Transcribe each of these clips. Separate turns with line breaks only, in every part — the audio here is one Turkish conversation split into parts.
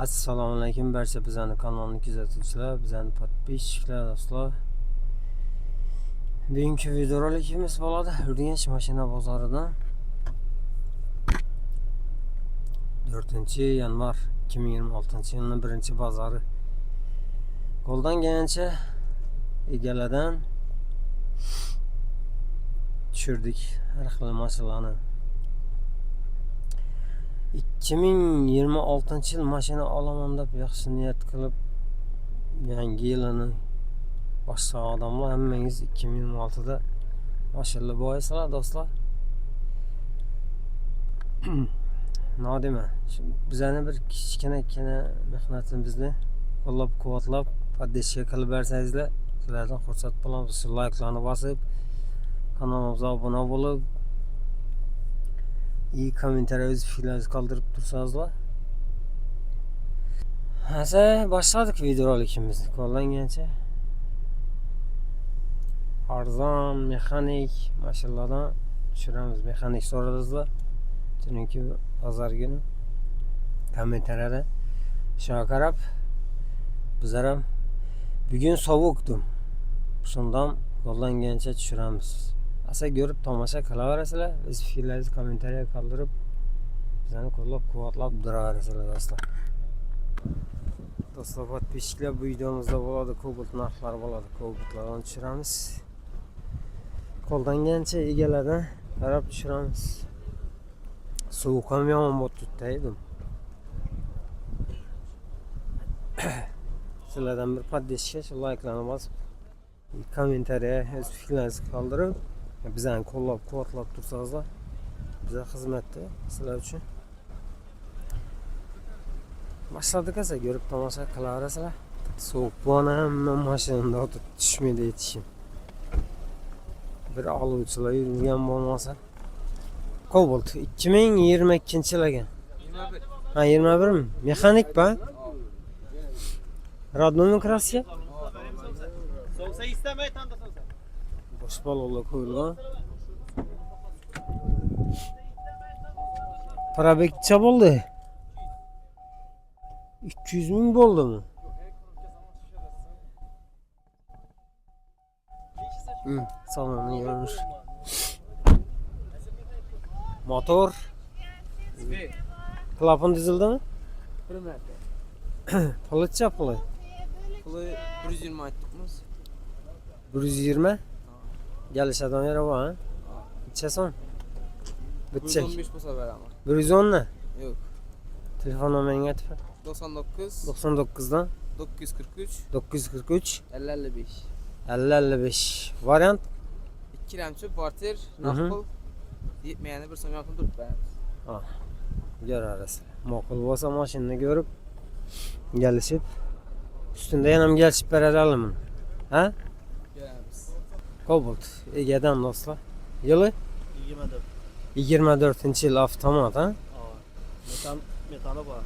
Assalomu alaykum barcha bizani kanalni kuzatuvchilar, bizani podpисчиклар, do'stlar. Bugungi videorolikimiz bo'ladi Urganch mashina bozoridan 4-yanvar 2026-yilning 1-bozori. Qo'ldan kelgancha egalardan tushirdik har xil mashinalarni. 2026-yil mashina olaman deb yaxshi niyat qilib yangi yilini boshlagan odamlar hammangiz 2026da mashina bo'yasizlar do'stlar. Nodima bizani bir kichkina mehnatimizni qo'llab-quvvatlab poddeşka qilib bersangizlar, sizlardan xursand bo'lamiz. Like'larni bosib, kanalimizga obuna bo'lib, iyi komentarlar fikrlarınızı kaldırıp dursanızlar. Neyse başladık videorolikimizni. Qo'ldan kelgancha arzon mexanik mashinalardan tushiramiz. Mexanik so'radingizlar. Chunki bozor kuni kommentarlarda shunga qarab bizlar ham bugun sovuqdim. Shundan qo'ldan kelgancha tushiramiz. Asa görüp tomosha qilaverasizlar, biz fikrlaringizni kommentariya qoldirib, bizani qo'llab-quvvatlab turaverasizlar do'stlar. Do'stlar, podpисчиклар bu videomizda bo'ladi, Cobalt narxlari bo'ladi, Cobaltlarni tushiramiz. Qo'ldan kelgancha egalardan qarab tushiramiz. Sovuq ham yomon bo'lib tutaydim. Sizlardan bir poddeşka, shu like'larni bosib, kommentariya o'z fikrlaringizni qoldirib, bizani qo'llab-quvvatlab tursanızlar, bize xizmatda sizlar uchun. Başladık esa görüp tomosha qilaverasizlar. Sovuq bo'lsa hamma mashinada o'tib tushmaydi yetishim. Bir oluvchilar yurgan bo'lmasa. Cobalt 2022-yil ekan. 21. Ha, 21 mi? Mexanik ba? Родной краска?
So'ngsa istamay tanda so'ngsa.
Bosh balolar qo'yilgan. Probekcha bo'ldi. 200 ming bo'ldimi? Salonni görünüş. Motor. Klapan dizildimi?
Bir marta.
Pılıçça pılı.
Puli 120 aytdikmiz.
120. Gelişadan yere var ha? İçeson. Bitecek.
115 bo'lsa beraman.
110 ne?
Yo'q.
Telefon numarayı getir.
99
99'dan
943
943
55.
50-55. Variant.
Ikkilamchi portir naql yetmagani bir so'm yoqib turibdi.
Ha. Görərəs. Maqul bo'lsa mashinani görüp gelişip üstünde yanım gelişip verelim. Ha?
Göramiz.
Cobalt. Ege'den dostlar. Yılı
24.
24-yil avtomat ha?
Metani bor.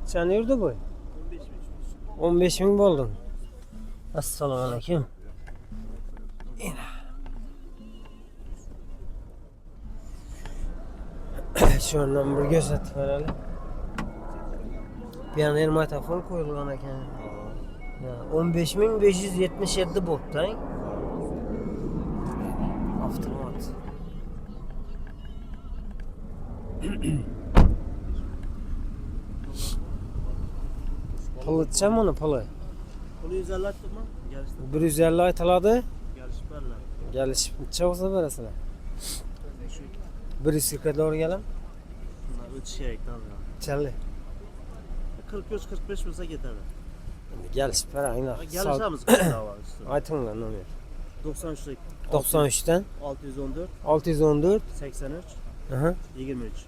Sen yurdu bu? 15 ming bo'ldin. Assalomu alaykum. Şundan bir gözetip verelim. Bir an hermatofon koyulgan ekan. 15.577 bo'ldi. Avtomat. Pılıçça mı onu pılı?
Puli 150 aytdikmi? Gelishdi.
150 aytıladi.
Gelishib berlar.
Gelişip necha bo'lsa berasizlar? 140 doğru gelen?
O'tish kerak to'g'ri.
Challi.
43-45 bo'lsa ketadi.
Gelişip berayın.
Gelishamiz.
Aytinglar nomer.
93
93'ten
614
614
83
aha
23.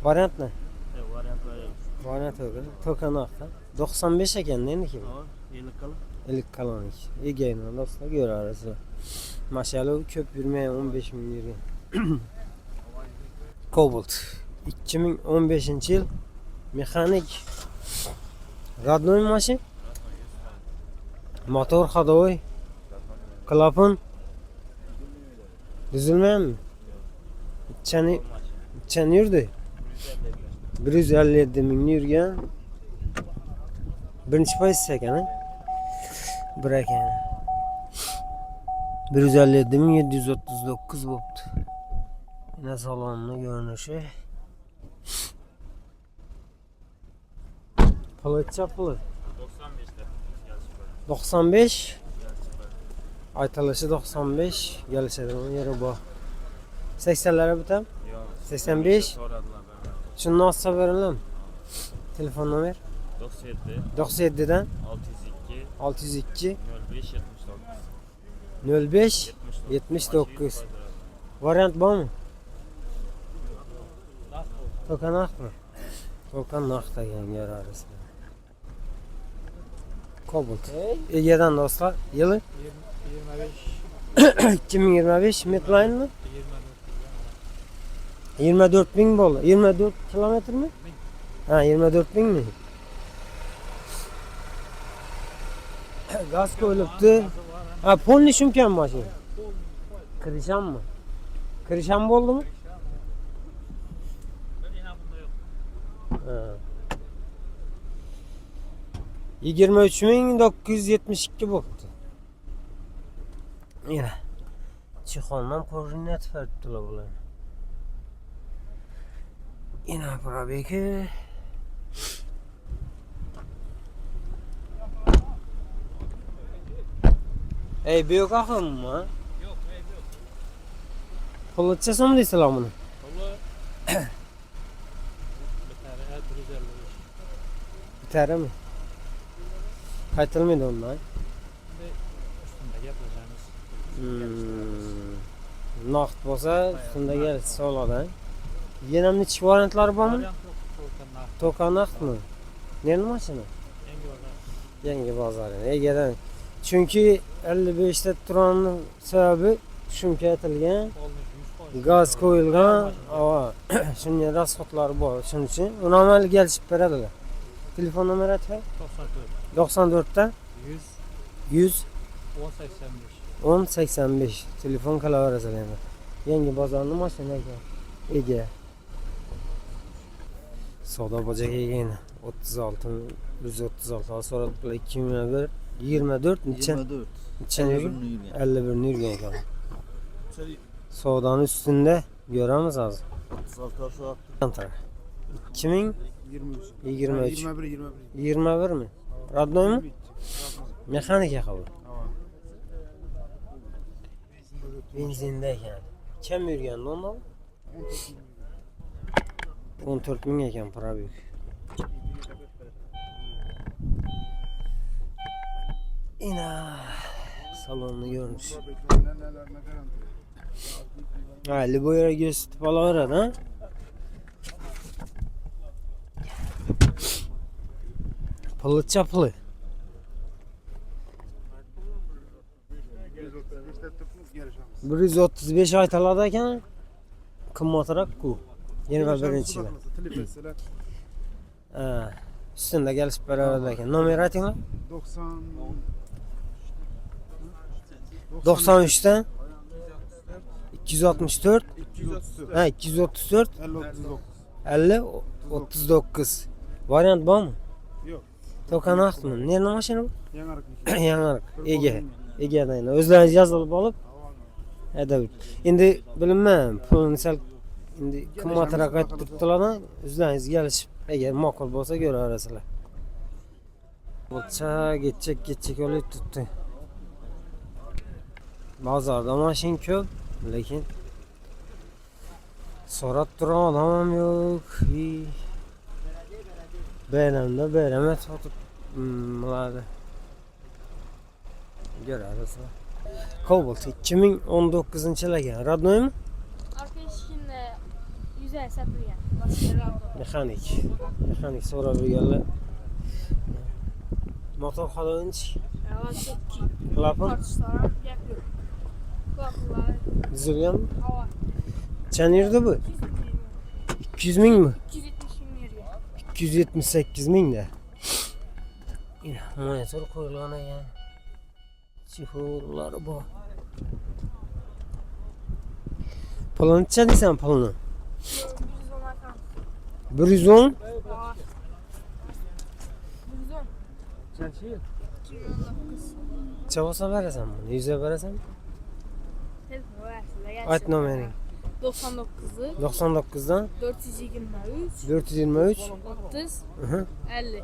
variant ne?
Variantlar yo'q.
Variant yok. Tokanakta 95 ekan neydi ki?
Ha, yenilik qilib.
Elik kalanik. Egeyman dostlar görərsizlər. Maşallah köp yürümeye 15 ming yürüyen. Cobalt 2015-yil mexanik родной maşin. Motor ходовой. Klapan Düzülmeyen mi? Çen yurdu. 157 mingni yurgan. Birinchi pozitsiya ekan, ha? Bir ekan. 157.739 bo'pti. Yine salonning görünüşü. Pılıçça pılı.
95'te.
95. Aytalışı 95. Gelişedim yeri bu. 80'lere bitem.
Yok.
85.
Soradılar bana.
Şunu nasıl verelim? Telefon numara
97
97'den
602
602
05
05
79.
79. Variant var mı? Tokanak mı? Tokanak da yer arasında. Kobalt. Ege'den dostlar. Yılı
25
2025 Midline mı? 24 bin bol. 24 kilometre mi? Ha 24 bin mi? Gaz koyuluptu. Ha polni shumkan mashina. Kirisham mı? Kirisham bo'ldi mi? Ha. 23.972 bo'pti. Yine. Chixondan koordinat beribdilar bular. Yine probeki. Ey büyük akım mı?
Yok, yok.
Pılıçça mı deyseler bunu?
Valla bir tane 155.
Biter mi? Kaytılmıydı onlar.
Üstünde yapacağımız.
Naqd bo'lsa shunda kelsa oladi. Yana necha variantlari bormi?
Variant yok. Volkanlar.
Toka naqd mi? Nerede mashina?
Yangi oradan.
Yangi bozor. Egadan. Chunki 55 ta turganning sababi shunga aytilgan.
Olmuş 100%.
Gaz qo'yilgan. Ava. Shunga rasxotlari bor. Shuning uchun uni amal kelishib beradilar. Telefon nomeri aytay.
94.
94 ta
100
100
10 85.
1085 telefon qilaverasizlar endi. Yangi bozorning mashina ekan. Ega. Savdo bojak ekan. 36 136 so'radilar 2001 24 necha?
24.
Necha yurgan?
51
51 yurgan ekan. Savdoning ustunda ko'ramiz hozir.
36 saat.
2023
23.
21 mi? Radnoy mu? Mexanika qabul. Benzinda ekan. Kim yurgandi onda? 14 ming ekan probek. Ina salonni görünüş. Ha, Liboy'a gösterip alaveradi, ha? Pılıçça pılı. 135 aytaladi ekan. Qimmatroq-ku. 21-yil. Ha, üstünde gelip beraber ekan. Nomer aytinglar. 93'ten 264 ha 234 50 39 variant var mı?
Yok.
Tokanak mı? Nerede maşina bu?
Yanarık.
Yanarık. Ege'den yine. Özleriniz yazılıp alıp edebit. Şimdi bilinmem. Pulun sel şimdi kımmatırak ayttıptılar. Özleriniz gelişip Ege makul bolsa göre arasılar. Bulça geçecek öyle tuttu. Bazarda maşin köp, lekin sorat duran adam yok. Beğenemde beğeneme satıp bunları görürüz. Cobalt 2019 yıla gelen. Radnoy mu?
Arkadaşımla güzel satılıyor.
Mekanik sonra bir yerler. Motor kalınç. Klapın.
Kartuşlara yapıyor. Kulaklılar,
Düzülgen mi?
hava.
Çen yerde bu? 200 bin mi?
270 bin veriyor.
278 bin de. Yine monitör koyulana ya. Çifolları bu. Pulini necha deysan pulini?
110 akam.
110?
Var. 110.
Qancha yil?
219.
Necha bo'lsa berasanmi? 100 ga berasanmi?
Telefon versiyle
Ayt nomering.
99'ı
99dan
423
423
30
Hı.
50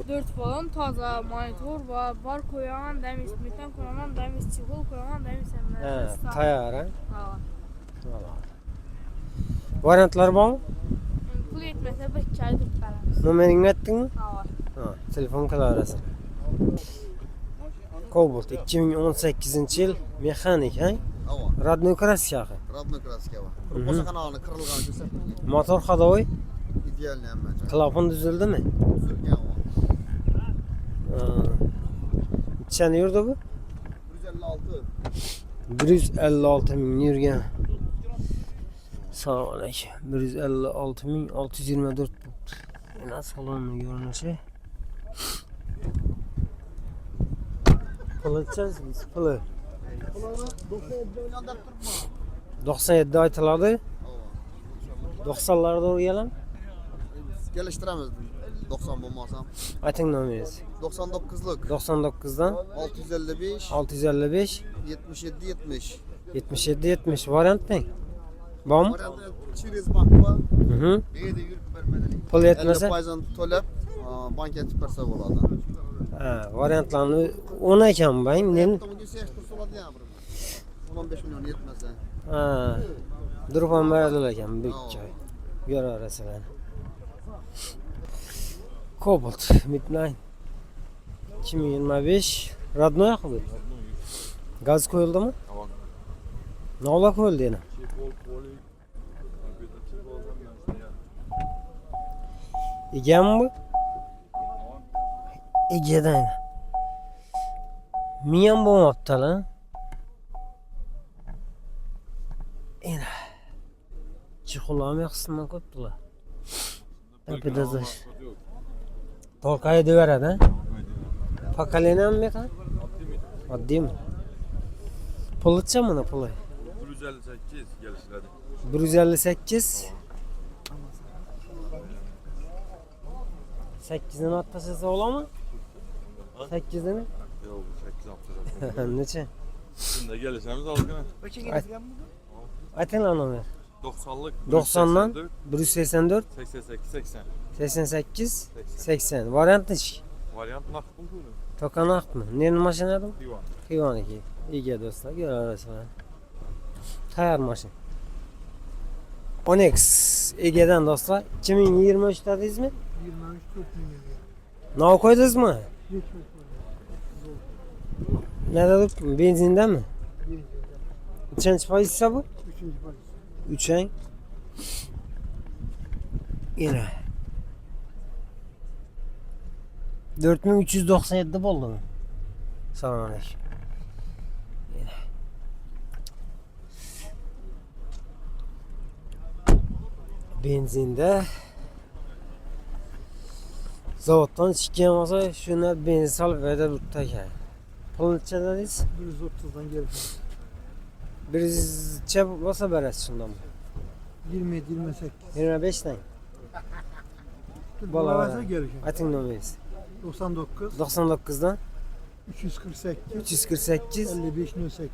4 falan taza monitor var, bar koyan, demiş metan koyan, demiş çiğol koyan, demiş
Ha, tayar ha.
Ha.
Variantlar bormi?
Pul yetmese bir çay tut veremiz.
Nomeringni aytdingmi?
Ha var.
Ha, telefon qilaverasiz. Cobalt 2018-yil mexanik, ha?
Ava.
Radnoy kraska.
Radno kraska va.
Mhm.
O'sha kanalni qirilgan ko'rsatilgan.
Motor hadovoy,
Idealni hamma.
klapon tuzildimi?
Sürgan va.
Nechani yurdi bu?
156.
156 ming yurgan. Assalomu alaykum. 156 ming 624 bo'pti. Yana salonni ko'rinishi. Puli necha? Puli 97 aytiladi. 90'larda o'rganam.
Kelishtiramiz. 90 bo'lmasam.
Ayting nomeringiz.
99'lik
99dan
655
655
77 70.
77 70 variantning. Bormi?
Variantni через bank va
Mhm.
yerda yurib bermadilik.
Pul yetmasa?
50% to'lab bank yetib bersa bo'ladi.
Ha, variantlarni 10 ekan bang. Men
To'g'ri sex tursa bo'ladi ya bir. 15 million yetmasa.
ha, durban beradilar ekan bir joy. Ko'raverasizlar. Cobalt Midnight 2025 Radnoy bu. Gaz qo'yildimi? Navla qo'yildi yana. Egami bu? Egadan. Miyam bo'lmabdi lan. Ena. Chixolami qisman qo'yibdilar. Apidazlash. Tolqay deveradi, ha? Pakalenam mı kan? Addi mi? Pulutça mı ne pulu?
158 gelişledi.
158 8'in atlasası ola mı? 8'in?
Yok 8 yaptıracağız.
Neçe?
Şimdi gelişemiz algına.
Ayten lan Ömer.
90'lık.
90'dan 184
88 80.
88 80 Variant neç?
Varyant nakıl buydu.
Tokanak mı? Neyin maşın adım?
Divan.
Kıyvan 2. İyi dostlar görüyorsunuz. Tayar maşın. Onyx Ege'den dostlar 2023 dediniz mi?
23 çok milyon.
Nav koydunuz mu?
Hiç
Ne dedik? Benzinden mi?
Birinci.
Kaçıncı faizse bu?
Üçüncü polis.
3 ay. Yine. 4397 oldu mu? Selamünaleyküm. Yine. Benzinde zavoddan çıkan olsa şuna benzin salıp verdi buraya. Pul neçe dediniz?
130'dan geri.
Bir çep olsa veririz şundan mı?
27 28.
25'ten.
Balavarsa geri.
Ayting nomeringiz.
99
99'dan
348
348
55 08.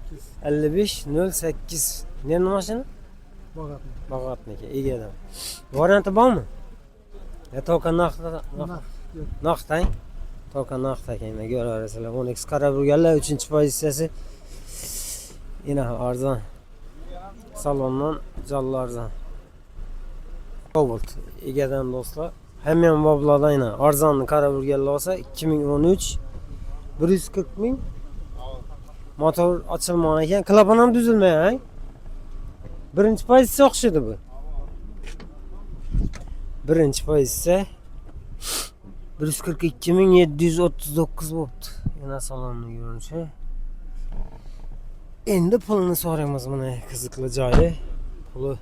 55 08. Ne numarasını?
Bakalım.
Bagatniki. İyi adam. Variantı var mı? Ya toka nakta
Nah.
naktayın. Toka nakta kendine göre arasıyla. 10x Karaburger'le 3. pozisiyası. Yine arzan. Salondan canlı arzan. Cobalt. İyi adam dostlar. Hemen babladan yine arzanlı Karaburger'le olsa 2013 140 bin. Motor açılmayan klapanam düzülmeye. Birinci pozisiya o'xshaydi bu. Birinchi pozitsiya 142.739 bo'pti. Yana salonni ko'rinishi. Endi pulini so'raymiz mana qiziqli joyi. Puli.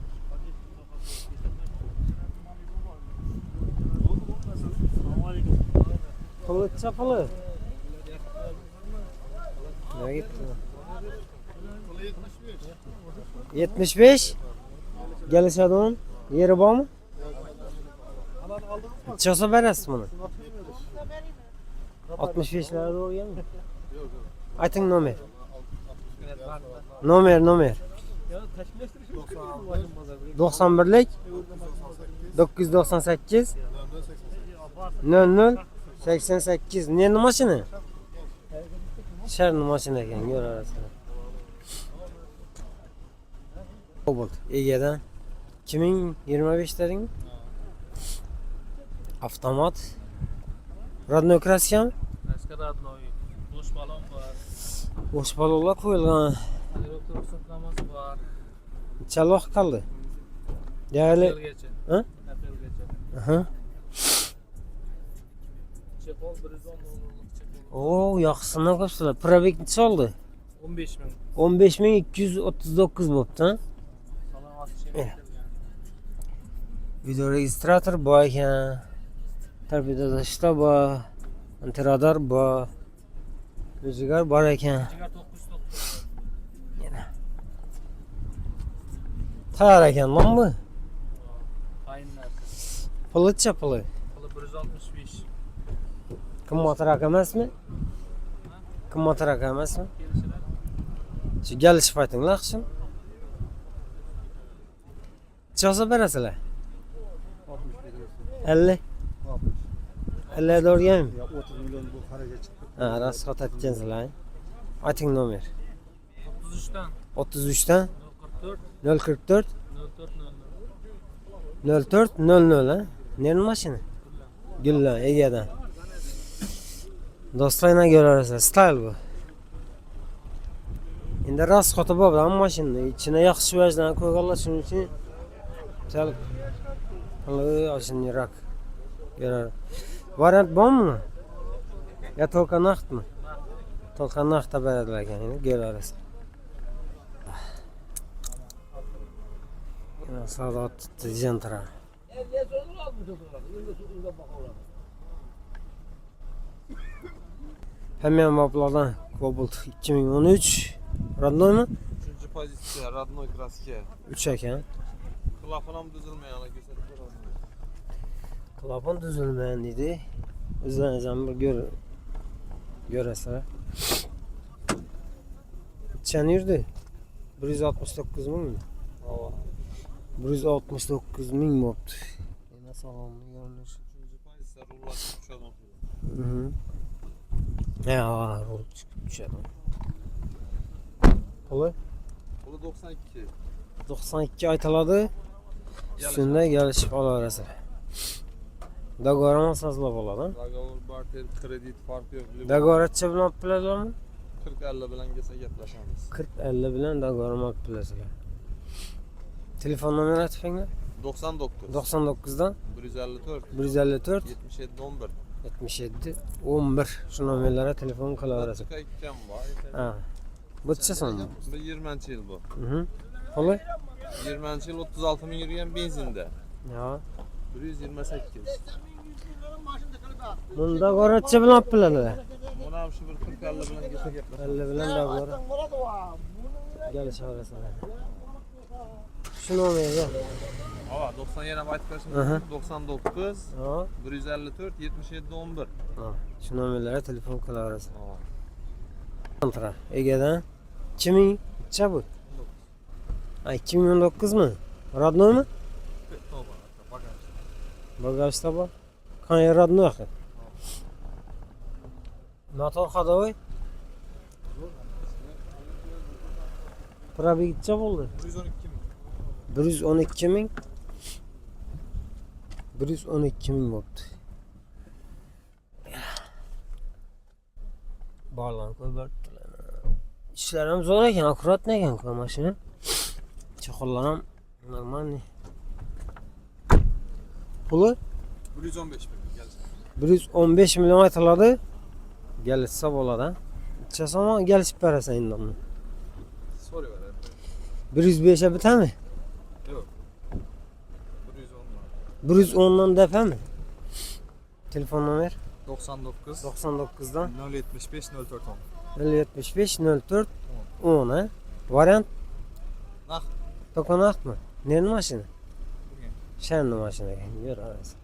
Puli chapali. Ne gitti? 75. Gelişadi onun. Yeri var mı? Çıksa veresiz bunu. 65'lere doğru gelmiyor. Ayting nomer. Nomer. 91'lik 998 00 88. Ne numarasını? Şer numarasını ekan, gör arasında. Cobalt Ege'den 2025 dedin mi? Avtomat. Radno kraska mı?
Kraska radnoy. Boş balon var.
Boş balonlar koyulgan.
Elektrik ruxsatnomasi var.
Necha vaqt qoldi? Deyarli.
Aprelgacha.
Ha?
Aprelgacha.
Aha.
Chexol 110 dollarlik chexol.
Oo, yaxshisidan ko'psilar. Probek necha oldi?
15 ming.
15239 bo'pti, ha?
Salom ochib
Video registrator bor ekan. Torpedodashlar bor. Antiradar bor. O'zigar bor ekan.
Jigar 909.
Tayyor ekan lan bu.
Tayin narsa.
Puli-chi puli?
Puli 165.
Qimmatroq emasmi? Qimmatroq emasmi?
Kelishlar.
Shu gelish paytinglar qishim. Necha berasizlar? 50. 50 doğrayam.
Ya 30 milyon bu haraga chiqdi.
Ha, rasxot aytgansizlar. Ayting nomer.
33dan
33dan
044
044
0400.
0400 ha. Nerede mashina? Gulla Ege'dan. Do'stlarga ko'rarsiz, style bu. Endi rasxoti bor bu mashinani. Ichini yaxshi vajdan qo'yganlar, shuning uchun sal qilib oshinroq. Ko'rar. Variant bormi? Ya только naqdmi? Только naqdda beradilar ekan, endi ko'rarsiz. Sadat Tijantara. Hemen maplardan Cobalt 2013 Radnoy mu?
3. pozitsiya Radnoy kraska.
3 ekan.
Klapon ham tuzilmagan ko'rsatib.
Klapon tuzilmagan deydi. O'zlaringizdan bir ko'rasizlar. Qancha yurdi? 169 mingmi? 169 ming bo'pti. Yana salomni ko'rinish.
3. pozitsiya rullar tushadi.
Ya, rol chiqib tushadi. Puli?
Puli 92.
92 aytiladi. Shunda kelishib olaverasizlar. Dogoram asosida bo'ladi.
Dogovor, barter, kredit farqi yo'q.
Dogoratchi bilan olib bilasizlarmi?
40-50 bilan kelsa gaplashamiz.
40-50 bilan dogoram olib bilasizlar. Telefon nomeri aytib bering.
99
99 dan
154
154
77 11.
77 11 shu nomerlarga telefon qilaverasiz.
Daqiqa ikkam bor.
Ha. Bo'tcha so'mmi?
Bu 20-yil bu.
Puli?
20-yil 36 ming yurgan benzinda.
Ya.
128.
Bunda dogoratchi bilan olib biladilar.
Buni ham shu bir 40-50 bilan kelsa gaplashamiz.
50 bilan dogora. Kelishaverasizlar. Shu nomerga.
Ava 90 yana aytib
Aha.
berishim. 99
Ha.
154 77 11.
Ha. Shu nomerlarga telefon qilaverasiz.
Ava.
Kontra. Ege'dan 2000 necha bu? Ha, 2019 mi? Radnoy mi?
To'g'ri, bagaj.
Bagajda bor. Qanday Radnoy? Motor ходовой? Probeg necha bo'ldi?
112 ming.
112 ming bo'pti. Bog'lan qo'yibdilar. Ishlar ham zo'r ekan, akkuratni ekan mashina. Chexollar ham normalniy. Puli
115 ming kelsa.
115 million aytiladi. Gelishsa bo'ladi. Necha so'm kelishib berasan endi uni?
So'rayveradi.
105 ga bitami?
Yo'q. 110 ming.
110 dan defami? Telefon nomer
99
99 dan
075 04 10.
075 04 10 ha. Variant
Naqd.
to'qonaqmi? Nenin maşını?
Bugün.
Şenli maşını. Yürü arası.